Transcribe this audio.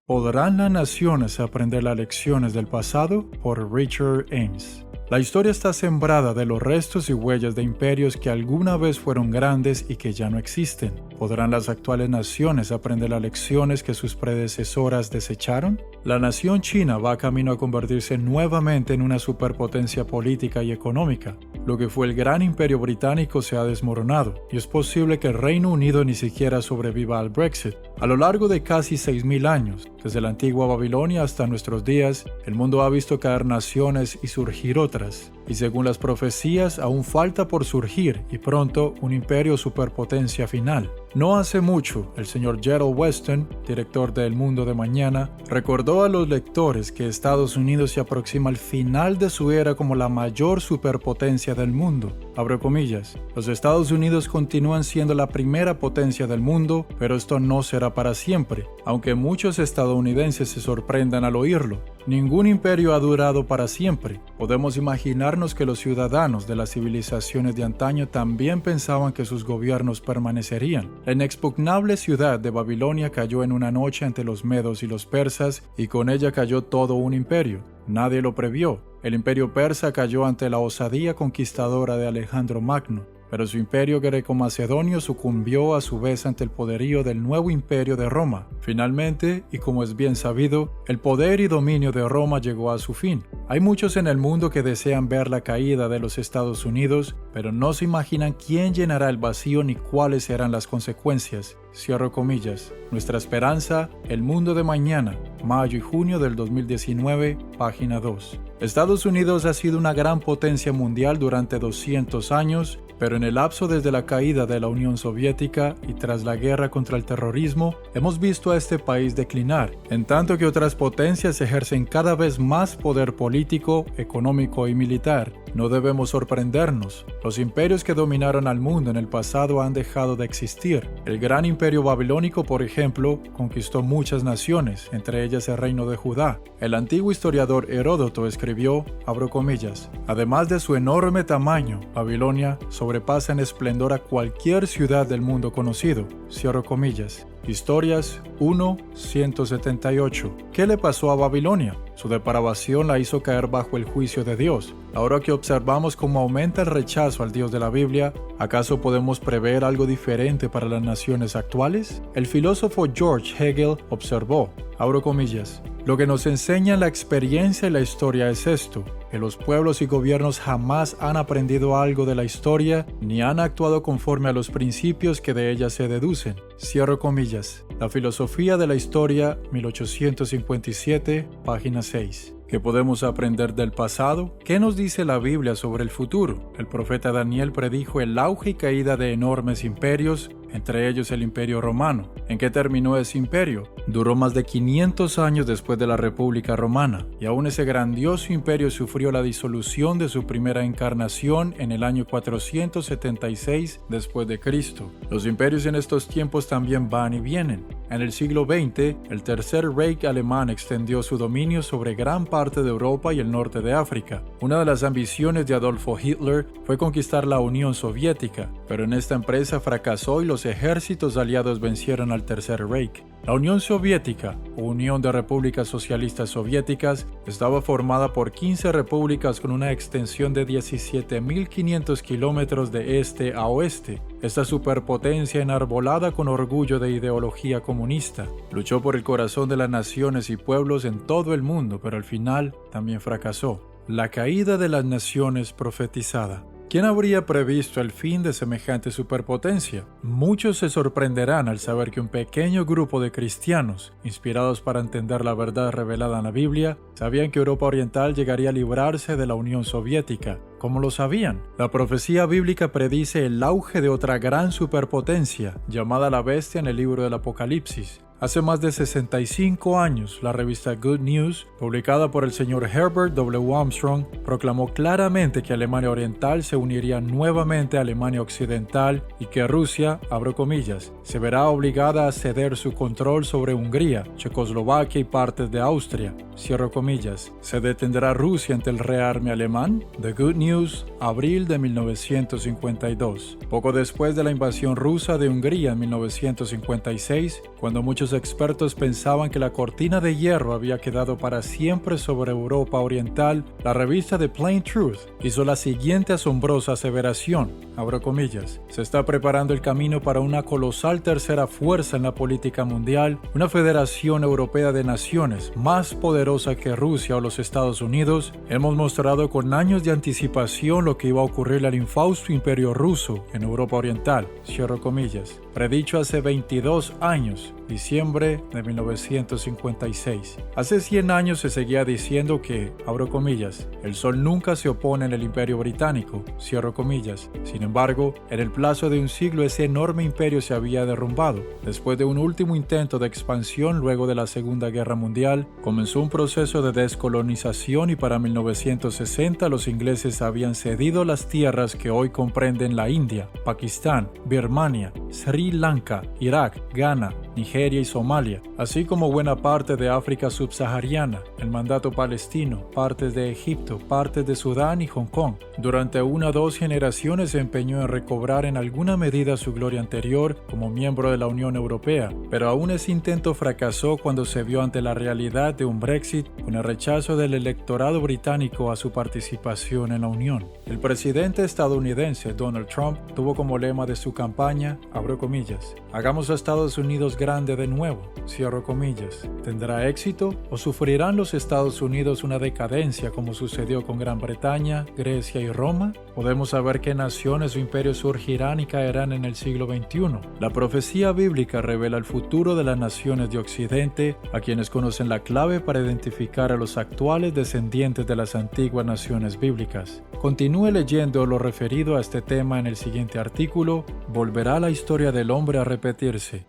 ¿Podrán las naciones aprender las lecciones del pasado? Por Richard Ames. La historia está sembrada de los restos y huellas de imperios que alguna vez fueron grandes y que ya no existen. ¿Podrán las actuales naciones aprender las lecciones que sus predecesoras desecharon? La nación china va camino a convertirse nuevamente en una superpotencia política y económica. Lo que fue el gran imperio británico se ha desmoronado, y es posible que el Reino Unido ni siquiera sobreviva al Brexit. A lo largo de casi 6.000 años, desde la antigua Babilonia hasta nuestros días, el mundo ha visto caer naciones y surgir otras. Y según las profecías, aún falta por surgir, y pronto, un imperio superpotencia final. No hace mucho, el señor Gerald Weston, director de El Mundo de Mañana, recordó a los lectores que Estados Unidos se aproxima al final de su era como la mayor superpotencia del mundo. Abro comillas, los Estados Unidos continúan siendo la primera potencia del mundo, pero esto no será para siempre, aunque muchos estadounidenses se sorprendan al oírlo. Ningún imperio ha durado para siempre. Podemos imaginarnos que los ciudadanos de las civilizaciones de antaño también pensaban que sus gobiernos permanecerían. La inexpugnable ciudad de Babilonia cayó en una noche ante los medos y los persas, y con ella cayó todo un imperio. Nadie lo previó. El imperio persa cayó ante la osadía conquistadora de Alejandro Magno, pero su imperio greco-macedonio sucumbió a su vez ante el poderío del nuevo imperio de Roma. Finalmente, y como es bien sabido, el poder y dominio de Roma llegó a su fin. Hay muchos en el mundo que desean ver la caída de los Estados Unidos, pero no se imaginan quién llenará el vacío ni cuáles serán las consecuencias. Cierro comillas. Nuestra esperanza, El Mundo de Mañana, mayo y junio del 2019, página 2. Estados Unidos ha sido una gran potencia mundial durante 200 años, pero en el lapso desde la caída de la Unión Soviética y tras la guerra contra el terrorismo, hemos visto a este país declinar, en tanto que otras potencias ejercen cada vez más poder político, económico y militar. No debemos sorprendernos. Los imperios que dominaron al mundo en el pasado han dejado de existir. El gran imperio babilónico, por ejemplo, conquistó muchas naciones, entre ellas el reino de Judá. El antiguo historiador Heródoto escribió, abro comillas, además de su enorme tamaño, Babilonia sobrepasa en esplendor a cualquier ciudad del mundo conocido, cierro comillas. Historias 1:178. ¿Qué le pasó a Babilonia? Su depravación la hizo caer bajo el juicio de Dios. Ahora que observamos cómo aumenta el rechazo al Dios de la Biblia, ¿acaso podemos prever algo diferente para las naciones actuales? El filósofo George Hegel observó, abro comillas, lo que nos enseña la experiencia y la historia es esto, que los pueblos y gobiernos jamás han aprendido algo de la historia ni han actuado conforme a los principios que de ella se deducen. Cierro comillas. La filosofía de la historia, 1857, página 6. ¿Qué podemos aprender del pasado? ¿Qué nos dice la Biblia sobre el futuro? El profeta Daniel predijo el auge y caída de enormes imperios, entre ellos el Imperio Romano. ¿En qué terminó ese imperio? Duró más de 500 años después de la República Romana, y aún ese grandioso imperio sufrió la disolución de su primera encarnación en el año 476 después de Cristo. Los imperios en estos tiempos también van y vienen. En el siglo XX, el Tercer Reich alemán extendió su dominio sobre gran parte de Europa y el norte de África. Una de las ambiciones de Adolfo Hitler fue conquistar la Unión Soviética, pero en esta empresa fracasó y los ejércitos aliados vencieron al Tercer Reich. La Unión Soviética, o Unión de Repúblicas Socialistas Soviéticas, estaba formada por 15 repúblicas con una extensión de 17.500 kilómetros de este a oeste. Esta superpotencia enarbolada con orgullo de ideología comunista, luchó por el corazón de las naciones y pueblos en todo el mundo, pero al final también fracasó. La caída de las naciones profetizada. ¿Quién habría previsto el fin de semejante superpotencia? Muchos se sorprenderán al saber que un pequeño grupo de cristianos, inspirados para entender la verdad revelada en la Biblia, sabían que Europa Oriental llegaría a librarse de la Unión Soviética. ¿Cómo lo sabían? La profecía bíblica predice el auge de otra gran superpotencia, llamada la Bestia en el libro del Apocalipsis. Hace más de 65 años, la revista Good News, publicada por el señor Herbert W. Armstrong, proclamó claramente que Alemania Oriental se uniría nuevamente a Alemania Occidental y que Rusia, abro comillas, se verá obligada a ceder su control sobre Hungría, Checoslovaquia y partes de Austria, cierro comillas. ¿Se detendrá Rusia ante el rearme alemán? The Good News, abril de 1952. Poco después de la invasión rusa de Hungría en 1956, cuando muchos los expertos pensaban que la cortina de hierro había quedado para siempre sobre Europa Oriental, la revista The Plain Truth hizo la siguiente asombrosa aseveración, abro comillas: se está preparando el camino para una colosal tercera fuerza en la política mundial, una federación europea de naciones más poderosa que Rusia o los Estados Unidos. Hemos mostrado con años de anticipación lo que iba a ocurrir al infausto imperio ruso en Europa Oriental, cierro comillas, predicho hace 22 años, diciembre de 1956. Hace 100 años se seguía diciendo que, abro comillas, el sol nunca se opone en el imperio británico, cierro comillas. Sin embargo, en el plazo de un siglo ese enorme imperio se había derrumbado. Después de un último intento de expansión luego de la Segunda Guerra Mundial, comenzó un proceso de descolonización y para 1960 los ingleses habían cedido las tierras que hoy comprenden la India, Pakistán, Birmania, Sri Lanka, Irak, Ghana, Nigeria y Somalia, así como buena parte de África subsahariana, el mandato palestino, partes de Egipto, partes de Sudán y Hong Kong. Durante 1 o 2 generaciones se empeñó en recobrar en alguna medida su gloria anterior como miembro de la Unión Europea, pero aún ese intento fracasó cuando se vio ante la realidad de un Brexit con el rechazo del electorado británico a su participación en la Unión. El presidente estadounidense Donald Trump tuvo como lema de su campaña, abro comillas, hagamos a Estados Unidos grande de nuevo, cierro comillas. ¿Tendrá éxito o sufrirán los Estados Unidos una decadencia como sucedió con Gran Bretaña, Grecia y Roma? Podemos saber qué naciones o imperios surgirán y caerán en el siglo XXI. La profecía bíblica revela el futuro de las naciones de Occidente, a quienes conocen la clave para identificar a los actuales descendientes de las antiguas naciones bíblicas. Continúe leyendo lo referido a este tema en el siguiente artículo. ¿Volverá la historia del hombre a repetirse?